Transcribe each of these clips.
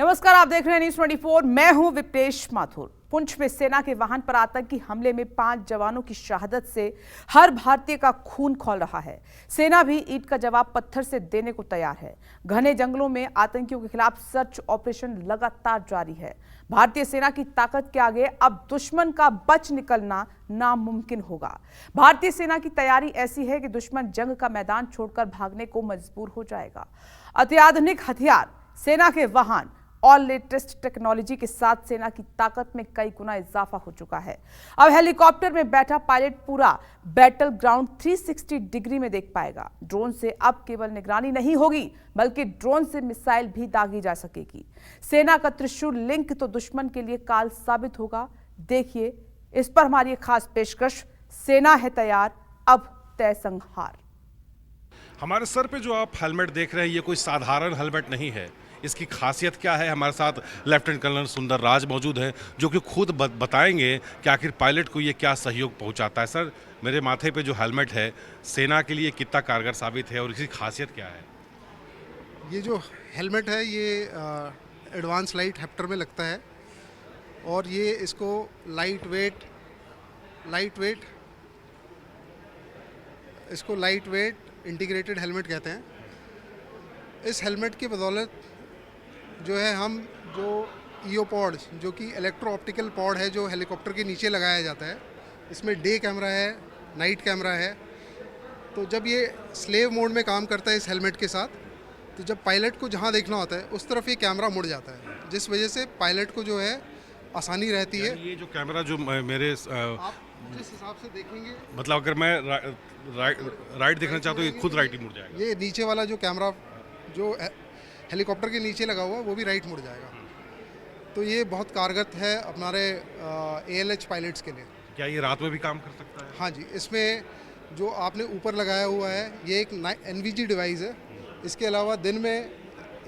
नमस्कार, आप देख रहे हैं न्यूज 24। मैं हूं विप्रेश माथुर। पुंछ में सेना के वाहन पर आतंकी हमले में 5 जवानों की शहादत से हर भारतीय का खून खौल रहा है। सेना भी ईंट का जवाब पत्थर से देने को तैयार है। घने जंगलों में आतंकियों के खिलाफ सर्च ऑपरेशन लगातार जारी है। भारतीय सेना की ताकत के आगे अब दुश्मन का बच निकलना नामुमकिन होगा। भारतीय सेना की तैयारी ऐसी है कि दुश्मन जंग का मैदान छोड़कर भागने को मजबूर हो जाएगा। अत्याधुनिक हथियार, सेना के वाहन और लेटेस्ट टेक्नोलॉजी के साथ सेना की ताकत में कई गुना इजाफा हो चुका है। अब हेलीकॉप्टर में बैठा पायलट पूरा बैटल ग्राउंड 360 डिग्री में देख पाएगा। ड्रोन से अब केवल निगरानी नहीं होगी, बल्कि ड्रोन से मिसाइल भी दागी जा सकेगी। सेना का त्रिशूल लिंक तो दुश्मन के लिए काल साबित होगा। देखिए इस पर हमारी खास पेशकश, सेना है तैयार, अब तय संहार। हमारे सर पे जो आप हेलमेट देख रहे हैं, ये कोई साधारण हेलमेट नहीं है। इसकी खासियत क्या है? हमारे साथ लेफ्टिनेंट कर्नल सुंदर राज मौजूद हैं, जो कि खुद बताएंगे कि आखिर पायलट को ये क्या सहयोग पहुंचाता है। सर, मेरे माथे पे जो हेलमेट है, सेना के लिए कितना कारगर साबित है और इसकी खासियत क्या है? ये जो हेलमेट है ये एडवांस लाइट हेप्टर में लगता है और ये इसको लाइट वेट इंटीग्रेटेड हेलमेट कहते हैं। इस हेलमेट की बदौलत जो है हम जो ईओ पॉड, जो कि इलेक्ट्रो ऑप्टिकल पॉड है, जो हेलीकॉप्टर के नीचे लगाया जाता है, इसमें डे कैमरा है, नाइट कैमरा है। तो जब ये स्लेव मोड में काम करता है इस हेलमेट के साथ, तो जब पायलट को जहाँ देखना होता है उस तरफ ये कैमरा मुड़ जाता है, जिस वजह से पायलट को जो है आसानी रहती है। ये जो कैमरा जो मेरे आप जिस हिसाब से देखेंगे, मतलब अगर मैं राइट देखना चाहता हूँ, ये खुद राइट ही मुड़ जाएगा। ये नीचे वाला जो कैमरा जो हेलीकॉप्टर के नीचे लगा हुआ है वो भी राइट मुड़ जाएगा। तो ये बहुत कारगर है हमारे ALH पायलट्स के लिए। क्या ये रात में भी काम कर सकता है? हाँ जी, इसमें जो आपने ऊपर लगाया हुआ है ये एक NVG डिवाइस है। इसके अलावा दिन में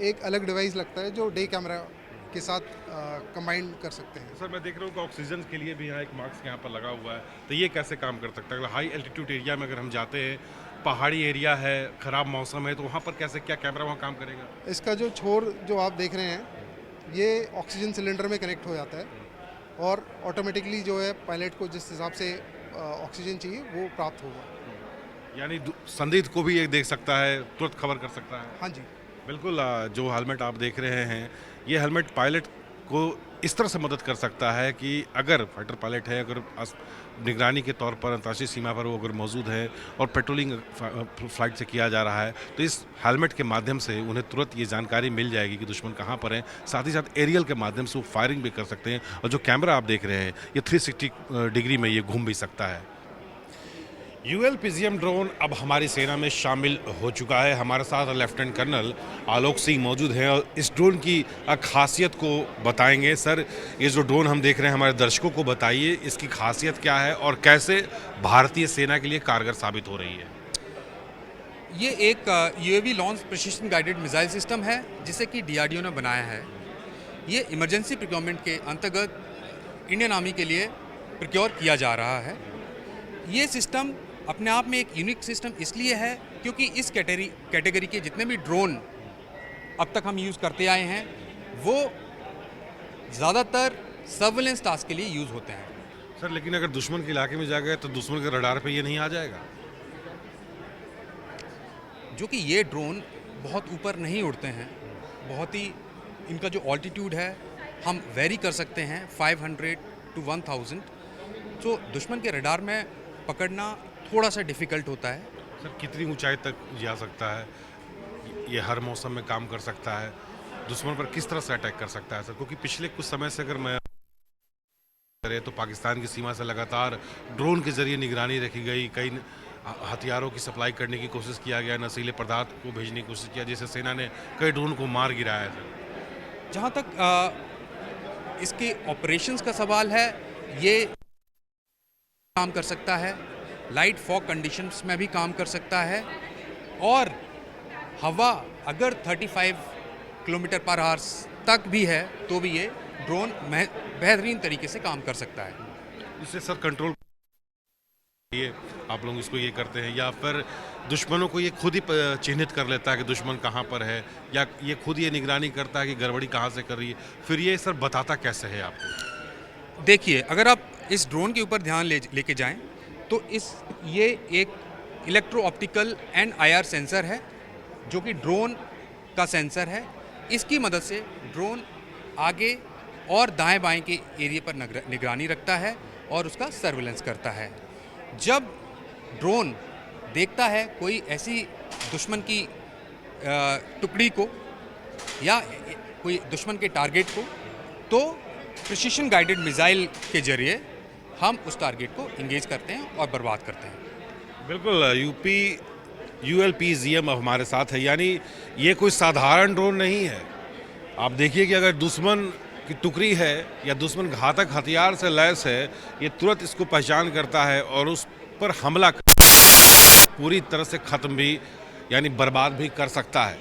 एक अलग डिवाइस लगता है जो डे कैमरा के साथ कंबाइन कर सकते हैं। सर, मैं देख रहा हूँ कि ऑक्सीजन के लिए भी यहाँ एक मास्क यहाँ पर लगा हुआ है, तो ये कैसे काम कर सकता है? अगर हाई एल्टीट्यूड एरिया में अगर हम जाते हैं, पहाड़ी एरिया है, ख़राब मौसम है, तो वहाँ पर कैसे क्या कैमरा वहाँ काम करेगा? इसका जो छोर जो आप देख रहे हैं, ये ऑक्सीजन सिलेंडर में कनेक्ट हो जाता है और ऑटोमेटिकली जो है पायलट को जिस हिसाब से ऑक्सीजन चाहिए वो प्राप्त होगा। यानी संदिग्ध को भी ये देख सकता है, तुरंत खबर कर सकता है। हाँ जी, बिल्कुल। जो हेलमेट आप देख रहे हैं, ये हेलमेट पायलट को इस तरह से मदद कर सकता है कि अगर फाइटर पायलट है, अगर निगरानी के तौर पर अंतर्राष्ट्रीय सीमा पर वो अगर मौजूद है और पेट्रोलिंग फ्लाइट से किया जा रहा है, तो इस हेलमेट के माध्यम से उन्हें तुरंत ये जानकारी मिल जाएगी कि दुश्मन कहाँ पर है। साथ ही साथ एरियल के माध्यम से वो फायरिंग भी कर सकते हैं। और जो कैमरा आप देख रहे हैं, ये 360 डिग्री में ये घूम भी सकता है। UL-PZM ड्रोन अब हमारी सेना में शामिल हो चुका है। हमारे साथ लेफ्टिनेंट कर्नल आलोक सिंह मौजूद हैं और इस ड्रोन की खासियत को बताएंगे। सर, ये जो ड्रोन हम देख रहे हैं, हमारे दर्शकों को बताइए इसकी खासियत क्या है और कैसे भारतीय सेना के लिए कारगर साबित हो रही है। ये एक UAV launch precision guided missile system है, जिसे कि DRDO ने बनाया है। ये इमरजेंसी प्रोक्योरमेंट के अंतर्गत इंडियन आर्मी के लिए प्रोक्योर किया जा रहा है। ये सिस्टम अपने आप में एक यूनिक सिस्टम इसलिए है क्योंकि इस कैटेगरी के जितने भी ड्रोन अब तक हम यूज़ करते आए हैं, वो ज़्यादातर सर्वेलेंस टास्क के लिए यूज़ होते हैं। सर, लेकिन अगर दुश्मन के इलाके में जा गए तो दुश्मन के रडार पे ये नहीं आ जाएगा? जो कि ये ड्रोन बहुत ऊपर नहीं उड़ते हैं, बहुत ही इनका जो ऑल्टीट्यूड है हम वेरी कर सकते हैं 500 to 1000। तो दुश्मन के रडार में पकड़ना थोड़ा सा डिफ़िकल्ट होता है। सर, कितनी ऊंचाई तक जा सकता है? ये हर मौसम में काम कर सकता है? दुश्मन पर किस तरह से अटैक कर सकता है सर? क्योंकि पिछले कुछ समय से अगर मैं करें तो पाकिस्तान की सीमा से लगातार ड्रोन के जरिए निगरानी रखी गई, कई हथियारों की सप्लाई करने की कोशिश किया गया, नशीले पदार्थ को भेजने की कोशिश किया, जिससे सेना ने कई ड्रोन को मार गिराया था। जहाँ तक इसके ऑपरेशंस का सवाल है, ये काम कर सकता है, लाइट फॉग कंडीशंस में भी काम कर सकता है और हवा अगर 35 किलोमीटर पर आवर्स तक भी है तो भी ये ड्रोन बेहतरीन तरीके से काम कर सकता है। इससे सर कंट्रोल ये आप लोग इसको ये करते हैं, या फिर दुश्मनों को ये खुद ही चिन्हित कर लेता है कि दुश्मन कहाँ पर है, या ये खुद ये निगरानी करता है कि गड़बड़ी कहाँ से कर रही है, फिर ये सर बताता कैसे है आपको? देखिए, अगर आप इस ड्रोन के ऊपर ध्यान लेके जाएं तो ये एक electro optical and IR sensor है जो कि ड्रोन का सेंसर है। इसकी मदद से ड्रोन आगे और दाएं बाएं के एरिया पर निगरानी रखता है और उसका सर्वेलेंस करता है। जब ड्रोन देखता है कोई ऐसी दुश्मन की टुकड़ी को या कोई दुश्मन के टारगेट को, तो प्रिसिशन गाइडेड मिसाइल के जरिए हम उस टारगेट को इंगेज करते हैं और बर्बाद करते हैं। बिल्कुल, ULPZM अब हमारे साथ है, यानी ये कोई साधारण ड्रोन नहीं है। आप देखिए कि अगर दुश्मन की टुकड़ी है या दुश्मन घातक हथियार से लैस है, ये तुरंत इसको पहचान करता है और उस पर हमला पूरी तरह से खत्म भी यानी बर्बाद भी कर सकता है।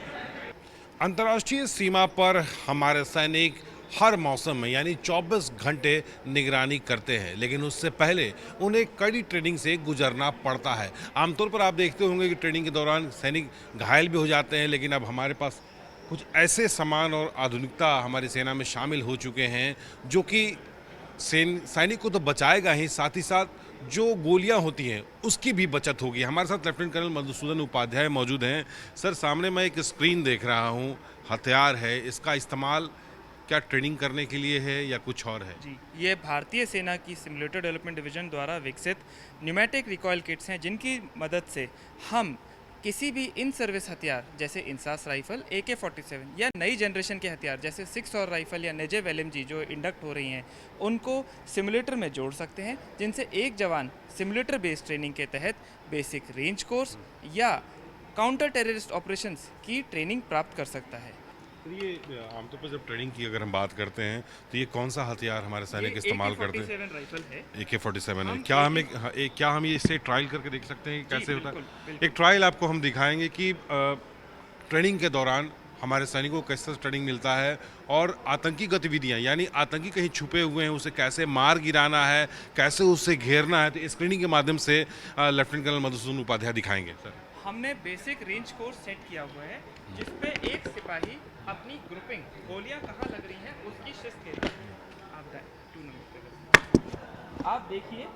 अंतर्राष्ट्रीय सीमा पर हमारे सैनिक हर मौसम में यानी 24 घंटे निगरानी करते हैं, लेकिन उससे पहले उन्हें कड़ी ट्रेनिंग से गुजरना पड़ता है। आमतौर पर आप देखते होंगे कि ट्रेनिंग के दौरान सैनिक घायल भी हो जाते हैं, लेकिन अब हमारे पास कुछ ऐसे सामान और आधुनिकता हमारी सेना में शामिल हो चुके हैं जो कि सैनिक को तो बचाएगा ही, साथ ही साथ जो गोलियां होती हैं उसकी भी बचत होगी। हमारे साथ लेफ्टिनेंट कर्नल मधुसूदन उपाध्याय मौजूद हैं। सर, सामने मैं एक स्क्रीन देख रहा हूं, हथियार है, इसका इस्तेमाल क्या ट्रेनिंग करने के लिए है या कुछ और है? जी, ये भारतीय सेना की सिमुलेटर डेवलपमेंट डिवीजन द्वारा विकसित न्यूमेटिक रिकॉयल किट्स हैं, जिनकी मदद से हम किसी भी इन सर्विस हथियार जैसे इंसास राइफल, AK-47 या नई जनरेशन के हथियार जैसे 6 और राइफल या नेजेव LMG जो इंडक्ट हो रही हैं, उनको सिमुलेटर में जोड़ सकते हैं, जिनसे एक जवान सिमुलेटर बेस्ड ट्रेनिंग के तहत बेसिक रेंज कोर्स या काउंटर टेररिस्ट ऑपरेशंस की ट्रेनिंग प्राप्त कर सकता है। तो ये आमतौर पर जब ट्रेनिंग की अगर हम बात करते हैं तो ये कौन सा हथियार हमारे सैनिक इस्तेमाल करते हैं? AK-47 राइफल है। AK-47 है। क्या हम ये इसे ट्रायल करके देख सकते हैं कि कैसे होता है? एक ट्रायल आपको हम दिखाएंगे कि ट्रेनिंग के दौरान हमारे सैनिकों को कैसे ट्रेनिंग मिलता है और आतंकी गतिविधियां यानी आतंकी कहीं छुपे हुए हैं उसे कैसे मार गिराना है, कैसे उसे घेरना है, तो स्क्रीनिंग के माध्यम से लेफ्टिनेंट कर्नल मधुसूदन उपाध्याय दिखाएंगे। सर, हमने बेसिक रेंज कोर्स सेट किया हुआ है, जिसपे एक सिपाही अपनी ग्रुपिंग गोलियां कहाँ लग रही हैं उसकी शिस्त ले रही है। आप 2 नंबर पे आप देखिए,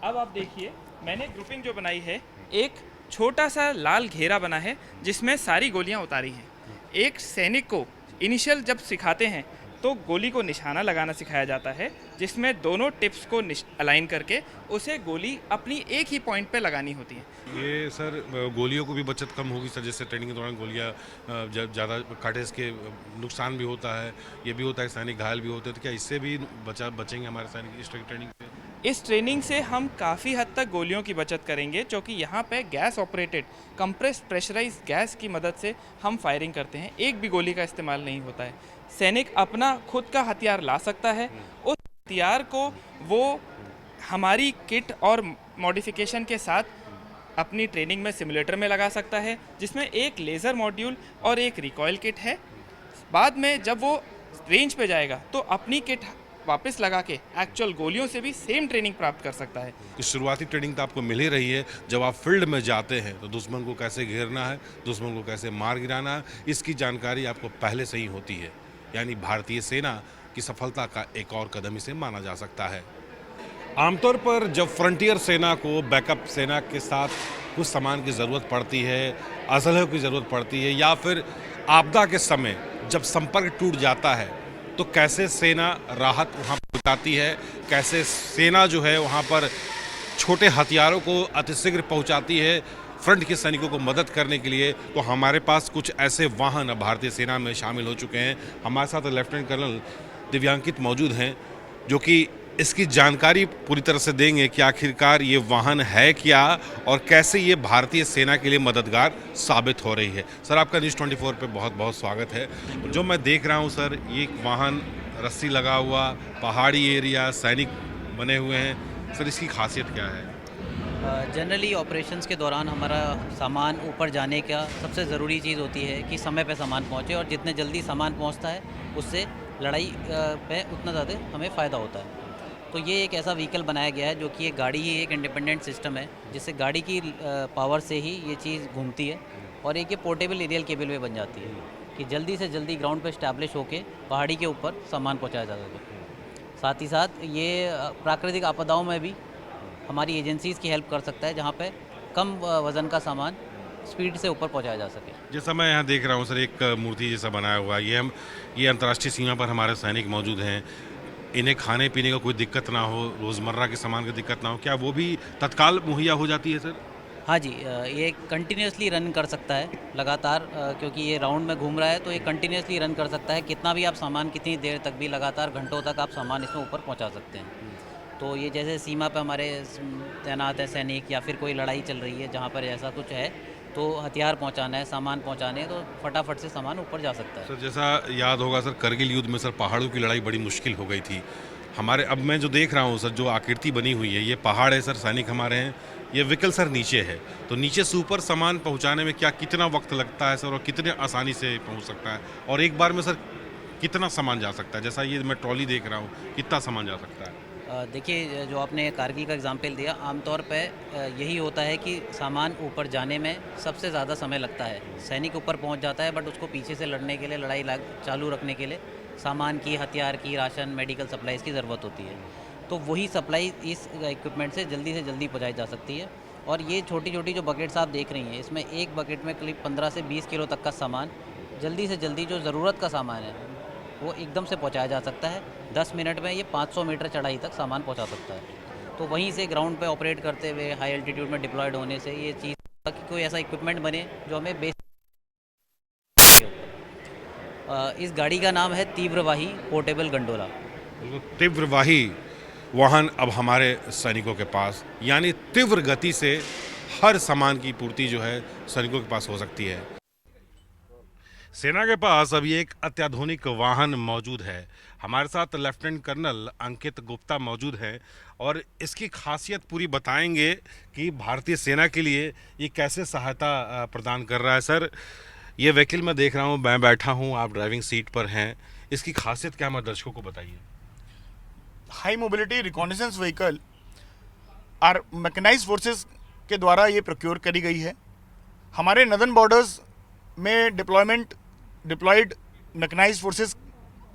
अब आप देखिए मैंने ग्रुपिंग जो बनाई है, एक छोटा सा लाल घेरा बना है जिसमें सारी गोलियां उतारी हैं। एक सैनिक को इनिशियल जब सिखाते हैं तो गोली को निशाना लगाना सिखाया जाता है, जिसमें दोनों टिप्स को अलाइन करके उसे गोली अपनी एक ही पॉइंट पे लगानी होती है। ये सर गोलियों को भी बचत कम होगी सर, जैसे ट्रेनिंग के दौरान गोलियां जब ज़्यादा काटे के नुकसान भी होता है, ये भी होता है सैनिक घायल भी होते हैं, तो क्या इससे भी बचेंगे हमारे सैनिक इस ट्रेनिंग पे? इस ट्रेनिंग से हम काफ़ी हद तक गोलियों की बचत करेंगे, क्योंकि यहाँ पे gas operated compressed pressurised gas की मदद से हम फायरिंग करते हैं। एक भी गोली का इस्तेमाल नहीं होता है। सैनिक अपना खुद का हथियार ला सकता है, उस हथियार को वो हमारी किट और मॉडिफिकेशन के साथ अपनी ट्रेनिंग में सिमुलेटर में लगा सकता है, जिसमें एक लेज़र मॉड्यूल और एक रिकॉयल किट है। बाद में जब वो रेंज पे जाएगा तो अपनी किट वापस लगा के एक्चुअल गोलियों से भी सेम ट्रेनिंग प्राप्त कर सकता है। शुरुआती ट्रेनिंग तो आपको मिल ही रही है, जब आप फील्ड में जाते हैं तो दुश्मन को कैसे घेरना है, दुश्मन को कैसे मार गिराना है, इसकी जानकारी आपको पहले से ही होती है। यानी भारतीय सेना की सफलता का एक और कदम इसे माना जा सकता है। आमतौर पर जब फ्रंटियर सेना को बैकअप सेना के साथ कुछ सामान की ज़रूरत पड़ती है, असलहों की ज़रूरत पड़ती है, या फिर आपदा के समय जब संपर्क टूट जाता है, तो कैसे सेना राहत वहाँ पहुँचाती है, कैसे सेना जो है वहाँ पर छोटे हथियारों को अतिशीघ्र पहुँचाती है फ्रंट के सैनिकों को मदद करने के लिए, तो हमारे पास कुछ ऐसे वाहन अब भारतीय सेना में शामिल हो चुके हैं। हमारे साथ लेफ्टिनेंट कर्नल दिव्यांकित मौजूद हैं जो कि इसकी जानकारी पूरी तरह से देंगे कि आखिरकार ये वाहन है क्या और कैसे ये भारतीय सेना के लिए मददगार साबित हो रही है। सर, आपका न्यूज़ 24 पे बहुत बहुत स्वागत है। जो मैं देख रहा हूँ सर, ये वाहन रस्सी लगा हुआ, पहाड़ी एरिया, सैनिक बने हुए हैं, सर इसकी खासियत क्या है? जनरली ऑपरेशंस के दौरान हमारा सामान ऊपर जाने का सबसे ज़रूरी चीज़ होती है कि समय पे सामान पहुंचे, और जितने जल्दी सामान पहुंचता है उससे लड़ाई पे उतना ज़्यादा हमें फ़ायदा होता है। तो ये एक ऐसा व्हीकल बनाया गया है जो कि एक गाड़ी ही एक इंडिपेंडेंट सिस्टम है, जिससे गाड़ी की पावर से ही ये चीज़ घूमती है, और एक ये पोर्टेबल एरियल केबल में बन जाती है कि जल्दी से जल्दी ग्राउंड पर इस्टेब्लिश होकर पहाड़ी के ऊपर सामान पहुँचाया जा सके। साथ ही साथ ये प्राकृतिक आपदाओं में भी हमारी एजेंसीज़ की हेल्प कर सकता है, जहाँ पे कम वज़न का सामान स्पीड से ऊपर पहुंचाया जा सके। जैसा मैं यहाँ देख रहा हूँ सर, एक मूर्ति जैसा बनाया हुआ है, ये अंतर्राष्ट्रीय सीमा पर हमारे सैनिक मौजूद हैं। इन्हें खाने पीने का कोई दिक्कत ना हो, रोज़मर्रा के सामान की दिक्कत ना हो, क्या वो भी तत्काल मुहैया हो जाती है सर? हाँ जी, ये कंटिन्यूसली रन कर सकता है लगातार, क्योंकि ये राउंड में घूम रहा है तो ये कंटिन्यूसली रन कर सकता है। कितना भी आप सामान कितनी देर तक भी, लगातार घंटों तक आप सामान इसमें ऊपर पहुंचा सकते हैं। तो ये जैसे सीमा पे हमारे तैनात है सैनिक, या फिर कोई लड़ाई चल रही है जहाँ पर ऐसा कुछ है तो हथियार पहुंचाना है, सामान पहुंचाने हैं, तो फटाफट से सामान ऊपर जा सकता है। सर जैसा याद होगा सर, करगिल युद्ध में सर पहाड़ों की लड़ाई बड़ी मुश्किल हो गई थी हमारे। अब मैं जो देख रहा हूँ सर, जो आकृति बनी हुई है, ये पहाड़ है सर, सैनिक हमारे हैं, ये व्हीकल सर नीचे है, तो नीचे से ऊपर सामान पहुँचाने में क्या कितना वक्त लगता है सर, और कितने आसानी से पहुँच सकता है, और एक बार में सर कितना सामान जा सकता है? जैसा ये मैं ट्रॉली देख रहा हूँ, कितना सामान जा सकता है? देखिए, जो आपने कारगिल का एग्जांपल दिया, आमतौर पे यही होता है कि सामान ऊपर जाने में सबसे ज़्यादा समय लगता है। सैनिक ऊपर पहुंच जाता है, बट उसको पीछे से लड़ने के लिए, लड़ाई चालू रखने के लिए सामान की, हथियार की, राशन, मेडिकल सप्लाईज़ की ज़रूरत होती है। तो वही सप्लाई इस इक्विपमेंट से जल्दी पहुँचाई जा सकती है। और ये छोटी छोटी जो बकेट्स आप देख रही हैं, इसमें एक बकेट में करीब 15 से 20 किलो तक का सामान जल्दी से जल्दी, जो ज़रूरत का सामान है, वो एकदम से पहुंचाया जा सकता है। 10 मिनट में ये 500 मीटर चढ़ाई तक सामान पहुंचा सकता है। तो वहीं से ग्राउंड पे ऑपरेट करते हुए हाई एल्टीट्यूड में डिप्लॉयड होने से ये चीज़ कि कोई ऐसा इक्विपमेंट बने जो हमें बेस। इस गाड़ी का नाम है तीव्रवाही पोर्टेबल गंडोला। तीव्रवाही वाहन अब हमारे सैनिकों के पास, यानी तीव्र गति से हर सामान की पूर्ति जो है सैनिकों के पास हो सकती है। सेना के पास अभी एक अत्याधुनिक वाहन मौजूद है। हमारे साथ लेफ्टिनेंट कर्नल अंकित गुप्ता मौजूद है, और इसकी खासियत पूरी बताएंगे कि भारतीय सेना के लिए ये कैसे सहायता प्रदान कर रहा है। सर, ये व्हीकल मैं देख रहा हूँ, मैं बैठा हूँ, आप ड्राइविंग सीट पर हैं, इसकी खासियत क्या है, हमारे दर्शकों को बताइए। High mobility reconnaissance vehicle our mechanised forces के द्वारा ये प्रोक्योर करी गई है। हमारे नदर्न बॉर्डर्स में डिप्लॉयड मैकेनाइज्ड फोर्सेस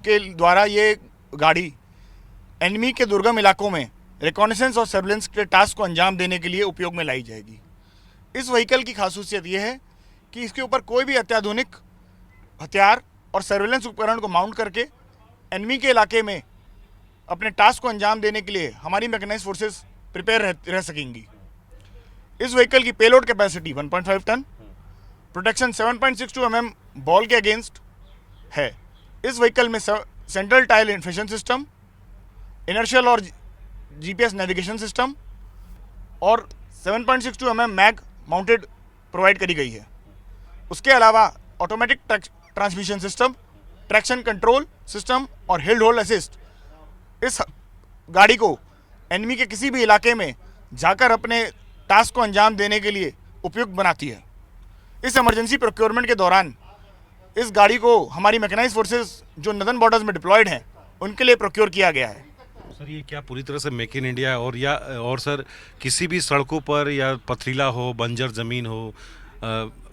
के द्वारा ये गाड़ी एनिमी के दुर्गम इलाकों में रिकॉनेसेंस और सर्वेलेंस के टास्क को अंजाम देने के लिए उपयोग में लाई जाएगी। इस व्हीकल की खासियत ये है कि इसके ऊपर कोई भी अत्याधुनिक हथियार और सर्वेलेंस उपकरण को माउंट करके एनिमी के इलाके में अपने टास्क को अंजाम देने के लिए हमारी मैकेनाइज्ड फोर्सेस प्रिपेयर रह सकेंगी। इस व्हीकल की payload capacity 1.5 ton, protection 7.62 mm ball के अगेंस्ट है। इस व्हीकल में central tyre inflation system, inertial और जीपीएस नेविगेशन सिस्टम और 7.62 mm मैग माउंटेड प्रोवाइड करी गई है। उसके अलावा automatic transmission system, traction control system और हिल होल्ड असिस्ट इस गाड़ी को एनिमी के किसी भी इलाके में जाकर अपने टास्क को अंजाम देने के लिए उपयुक्त बनाती है। इस इमरजेंसी प्रोक्योरमेंट के दौरान इस गाड़ी को हमारी मैकेनाइज्ड फोर्सेस जो नदर्न बॉर्डर्स में डिप्लॉयड हैं उनके लिए प्रोक्योर किया गया है। सर, ये क्या पूरी तरह से मेक इन इंडिया और सर किसी भी सड़कों पर या पथरीला हो, बंजर ज़मीन हो,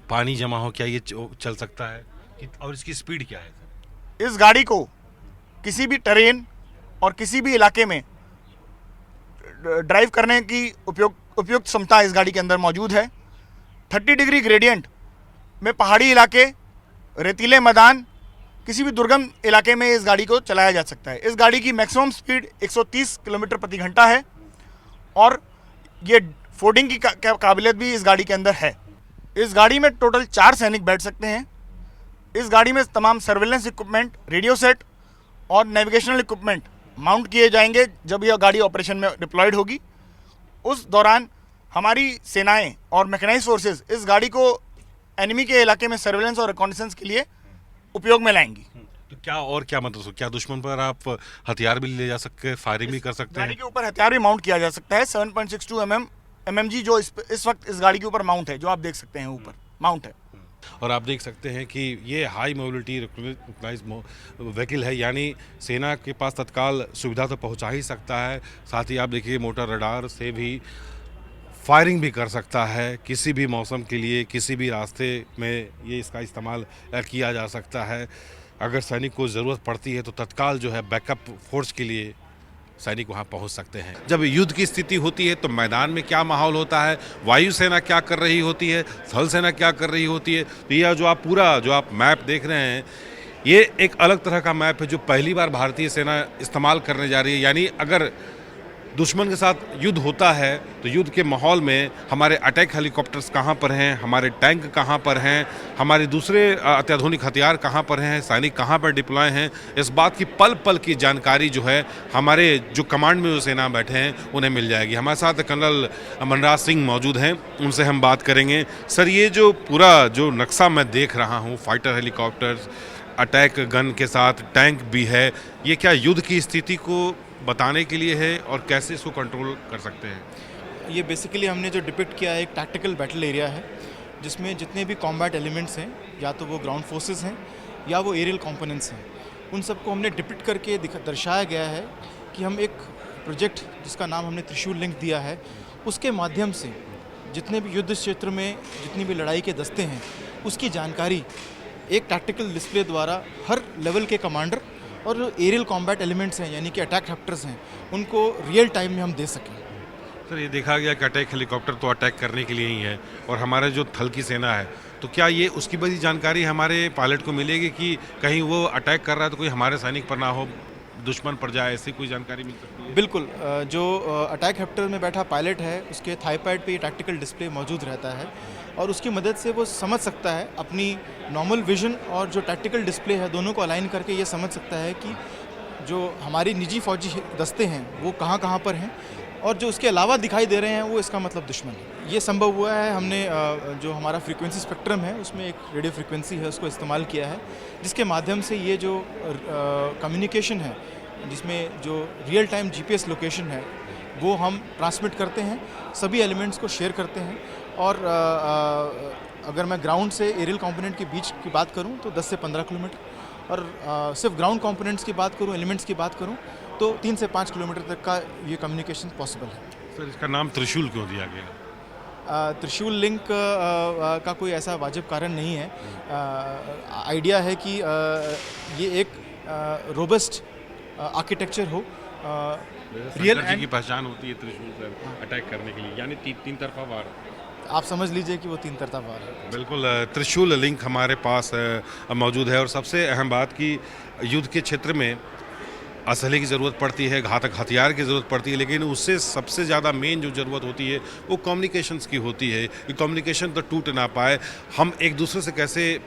पानी जमा हो, क्या ये चल सकता है, और इसकी स्पीड क्या है? इस गाड़ी को किसी भी टेरेन और किसी भी इलाके में ड्राइव करने की उपयुक्त क्षमता इस गाड़ी के अंदर मौजूद है। 30 डिग्री ग्रेडियंट में पहाड़ी इलाके, रेतीले मैदान, किसी भी दुर्गम इलाके में इस गाड़ी को चलाया जा सकता है। इस गाड़ी की मैक्सिमम स्पीड 130 किलोमीटर प्रति घंटा है और ये फोर्डिंग की काबिलियत भी इस गाड़ी के अंदर है। इस गाड़ी में टोटल 4 सैनिक बैठ सकते हैं। इस गाड़ी में तमाम सर्वेलेंस इक्विपमेंट, रेडियो सेट और नेविगेशनल इक्विपमेंट माउंट किए जाएंगे जब यह गाड़ी ऑपरेशन में डिप्लॉयड होगी। उस दौरान हमारी सेनाएं और मैकेनाइज्ड फोर्सेस इस गाड़ी को एनिमी के इलाके में सर्वेलेंस और रिकॉनेसेंस के लिए उपयोग में लाएंगी। तो क्या मतलब क्या दुश्मन पर आप हथियार भी ले जा सकते हैं, फायरिंग भी कर सकते हैं? गाड़ी के ऊपर हथियार भी माउंट किया जा सकता है। 7.62 mm MMG जो इस वक्त इस गाड़ी के ऊपर माउंट है, जो आप देख सकते हैं ऊपर माउंट है। और आप देख सकते हैं कि ये हाई मोबिलिटी रिकॉग्नाइज व्हीकल है, यानी सेना के पास तत्काल सुविधा तो पहुंचा ही सकता है, साथ ही आप देखिए मोटर रडार से भी फायरिंग भी कर सकता है। किसी भी मौसम के लिए किसी भी रास्ते में ये इसका इस्तेमाल किया जा सकता है। अगर सैनिक को ज़रूरत पड़ती है तो तत्काल जो है बैकअप फोर्स के लिए सैनिक वहाँ पहुँच सकते हैं। जब युद्ध की स्थिति होती है तो मैदान में क्या माहौल होता है, वायुसेना क्या कर रही होती है, थल सेना क्या कर रही होती है, तो यह जो आप मैप देख रहे हैं, ये एक अलग तरह का मैप है जो पहली बार भारतीय सेना इस्तेमाल करने जा रही है। यानी अगर दुश्मन के साथ युद्ध होता है तो युद्ध के माहौल में हमारे अटैक हेलीकॉप्टर्स कहाँ पर हैं, हमारे टैंक कहाँ पर हैं, हमारे दूसरे अत्याधुनिक हथियार कहाँ पर हैं, सैनिक कहाँ पर डिप्लॉय हैं, इस बात की पल पल की जानकारी जो है हमारे जो कमांड में जो सेना बैठे हैं उन्हें मिल जाएगी। हमारे साथ कर्नल मनराज सिंह मौजूद हैं, उनसे हम बात करेंगे। सर, ये जो पूरा जो नक्शा मैं देख रहा हूँ, फाइटर हेलीकॉप्टर्स, अटैक गन के साथ टैंक भी है, ये क्या युद्ध की स्थिति को बताने के लिए है और कैसे इसको कंट्रोल कर सकते हैं? ये बेसिकली हमने जो डिपिक्ट किया है एक टैक्टिकल बैटल एरिया है, जिसमें जितने भी कॉम्बैट एलिमेंट्स हैं, या तो वो ग्राउंड फोर्सेस हैं या वो एरियल कंपोनेंट्स हैं, उन सबको हमने डिपिक्ट करके दर्शाया गया है कि हम एक प्रोजेक्ट जिसका नाम हमने त्रिशूल लिंक दिया है, उसके माध्यम से जितने भी युद्ध क्षेत्र में जितनी भी लड़ाई के दस्ते हैं उसकी जानकारी एक टैक्टिकल डिस्प्ले द्वारा हर लेवल के कमांडर और जो एरियल कॉम्बैट एलिमेंट्स हैं यानी कि अटैक हेप्टर्स हैं उनको रियल टाइम में हम दे सकें। सर, ये देखा गया कि अटैक हेलीकॉप्टर तो अटैक करने के लिए ही है और हमारे जो थल की सेना है, तो क्या ये उसकी बड़ी जानकारी हमारे पायलट को मिलेगी कि कहीं वो अटैक कर रहा है तो कोई हमारे सैनिक पर ना हो, दुश्मन पर जाए, ऐसी कोई जानकारी मिल सकती है? बिल्कुल, जो अटैक हेप्टर में बैठा पायलट है उसके थाई पैड पे ये टैक्टिकल डिस्प्ले मौजूद रहता है और उसकी मदद से वो समझ सकता है अपनी नॉर्मल विजन और जो टैक्टिकल डिस्प्ले है दोनों को अलाइन करके ये समझ सकता है कि जो हमारी निजी फौजी दस्ते हैं वो कहाँ कहाँ पर हैं और जो उसके अलावा दिखाई दे रहे हैं वो इसका मतलब दुश्मन है। ये संभव हुआ है, हमने जो हमारा फ्रीक्वेंसी स्पेक्ट्रम है उसमें एक रेडियो फ्रीक्वेंसी है उसको इस्तेमाल किया है, जिसके माध्यम से ये जो कम्युनिकेशन है जिसमें जो रियल टाइम GPS लोकेशन है वो हम ट्रांसमिट करते हैं, सभी एलिमेंट्स को शेयर करते हैं। और अगर मैं ग्राउंड से एरियल कंपोनेंट के बीच की बात करूं तो 10 से 15 किलोमीटर और सिर्फ ग्राउंड कंपोनेंट्स की बात करूं, एलिमेंट्स की बात करूं तो 3 से 5 किलोमीटर तक का ये कम्युनिकेशन पॉसिबल है। सर, इसका नाम त्रिशूल क्यों दिया गया? त्रिशूल लिंक का कोई ऐसा वाजिब कारण नहीं है। आइडिया है कि ये एक रोबस्ट आर्किटेक्चर हो, रियल की पहचान होती है त्रिशूल पर अटैक करने के लिए, यानी तीन तरफा वार। आप समझ लीजिए कि वो 3 तरफा वार है। बिल्कुल, त्रिशूल लिंक हमारे पास मौजूद है। और सबसे अहम बात कि युद्ध के क्षेत्र में असलहे की ज़रूरत पड़ती है, घातक हथियार की ज़रूरत पड़ती है, लेकिन उससे सबसे ज़्यादा मेन जो ज़रूरत होती है वो कम्युनिकेशंस की होती है कि कम्युनिकेशन तो टूट ना पाए, हम एक दूसरे से कैसे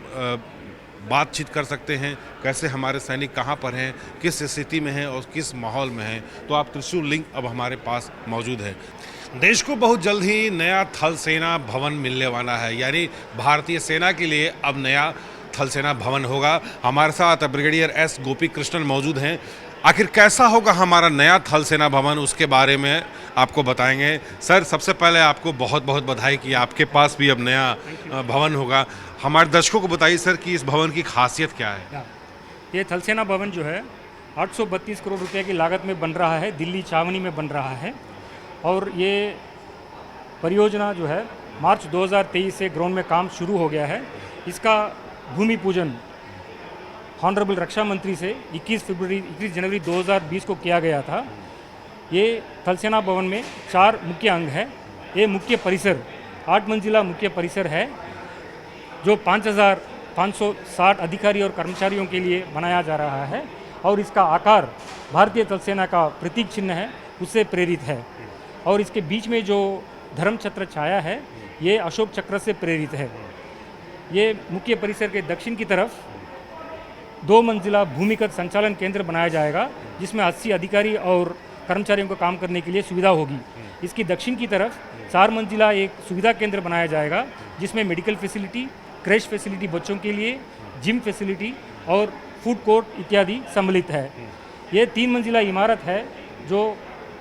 बातचीत कर सकते हैं, कैसे हमारे सैनिक कहाँ पर हैं, किस स्थिति में हैं और किस माहौल में हैं। तो आप त्रिशूल लिंक अब हमारे पास मौजूद है। देश को बहुत जल्द ही नया थल सेना भवन मिलने वाला है, यानी भारतीय सेना के लिए अब नया थल सेना भवन होगा। हमारे साथ ब्रिगेडियर S गोपी कृष्णन मौजूद हैं। आखिर कैसा होगा हमारा नया थल सेना भवन, उसके बारे में आपको बताएंगे। सर, सबसे पहले आपको बहुत बहुत बधाई कि आपके पास भी अब नया भवन होगा। हमारे दर्शकों को बताइए सर कि इस भवन की खासियत क्या है? ये थल सेना भवन जो है 832 करोड़ रुपए की लागत में बन रहा है, दिल्ली छावनी में बन रहा है और ये परियोजना जो है मार्च 2023 से ग्राउंड में काम शुरू हो गया है। इसका भूमि पूजन ऑनरेबल रक्षा मंत्री से 21 जनवरी 2020 को किया गया था। ये थल सेना भवन में 4 मुख्य अंग है। ये मुख्य परिसर 8 मंजिला मुख्य परिसर है जो 5560 अधिकारी और कर्मचारियों के लिए बनाया जा रहा है और इसका आकार भारतीय थल सेना का प्रतीक चिन्ह है उससे प्रेरित है और इसके बीच में जो धर्म छत्र छाया है ये अशोक चक्र से प्रेरित है। ये मुख्य परिसर के दक्षिण की तरफ 2 मंजिला भूमिगत संचालन केंद्र बनाया जाएगा जिसमें 80 अधिकारी और कर्मचारियों को काम करने के लिए सुविधा होगी। इसकी दक्षिण की तरफ 4 मंजिला एक सुविधा केंद्र बनाया जाएगा जिसमें मेडिकल फैसिलिटी, क्रैश फैसिलिटी बच्चों के लिए, जिम फैसिलिटी और फूड कोर्ट इत्यादि सम्मिलित है। ये 3 मंजिला इमारत है जो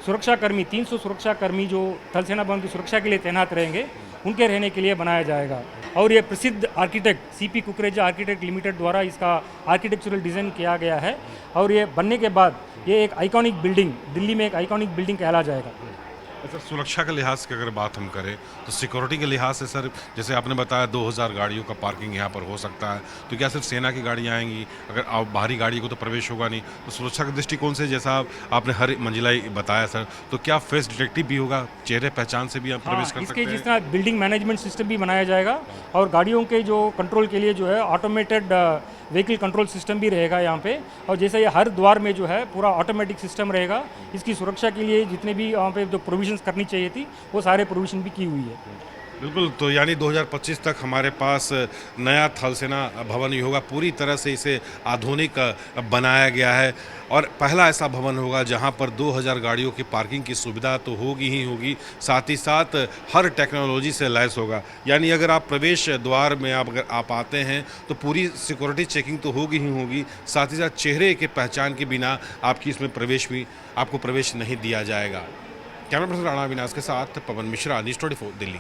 सुरक्षाकर्मी 300 सुरक्षाकर्मी जो थल सेना भवन की सुरक्षा के लिए तैनात रहेंगे, उनके रहने के लिए बनाया जाएगा। और ये प्रसिद्ध architect CP Kukreja architect limited द्वारा इसका आर्किटेक्चरल डिज़ाइन किया गया है और ये बनने के बाद ये एक आइकॉनिक बिल्डिंग, दिल्ली में एक आइकॉनिक बिल्डिंग कहला जाएगा। सर सुरक्षा के लिहाज की अगर बात हम करें तो सिक्योरिटी के लिहाज से सर, जैसे आपने बताया 2000 गाड़ियों का पार्किंग यहाँ पर हो सकता है, तो क्या सिर्फ सेना की गाड़ियाँ आएंगी? अगर आप बाहरी गाड़ी को तो प्रवेश होगा नहीं, तो सुरक्षा के दृष्टिकोण से जैसा आपने हर मंजिला बताया सर, तो क्या फेस डिटेक्टिव भी होगा, चेहरे पहचान से भी आप प्रवेश कर सकते हैं? इसके जिस तरह बिल्डिंग मैनेजमेंट सिस्टम भी बनाया जाएगा और गाड़ियों के जो कंट्रोल के लिए जो है ऑटोमेटेड व्हीकल कंट्रोल सिस्टम भी रहेगा यहाँ पे। और जैसे ये हर द्वार में जो है पूरा ऑटोमेटिक सिस्टम रहेगा, इसकी सुरक्षा के लिए जितने भी यहाँ पे जो प्रोविजंस करनी चाहिए थी वो सारे प्रोविजन भी की हुई है। बिल्कुल, तो यानी 2025 तक हमारे पास नया थल सेना भवन ही होगा, पूरी तरह से इसे आधुनिक बनाया गया है और पहला ऐसा भवन होगा जहां पर 2000 गाड़ियों की पार्किंग की सुविधा तो होगी ही होगी, साथ ही साथ हर टेक्नोलॉजी से लैस होगा। यानी अगर आप प्रवेश द्वार में अगर आप आते हैं तो पूरी सिक्योरिटी चेकिंग तो होगी ही होगी, साथ ही साथ चेहरे के पहचान के बिना आपको प्रवेश नहीं दिया जाएगा। कैमरा पर्सन राणा अविनाश के साथ पवन मिश्रा, न्यूज़ 24 दिल्ली।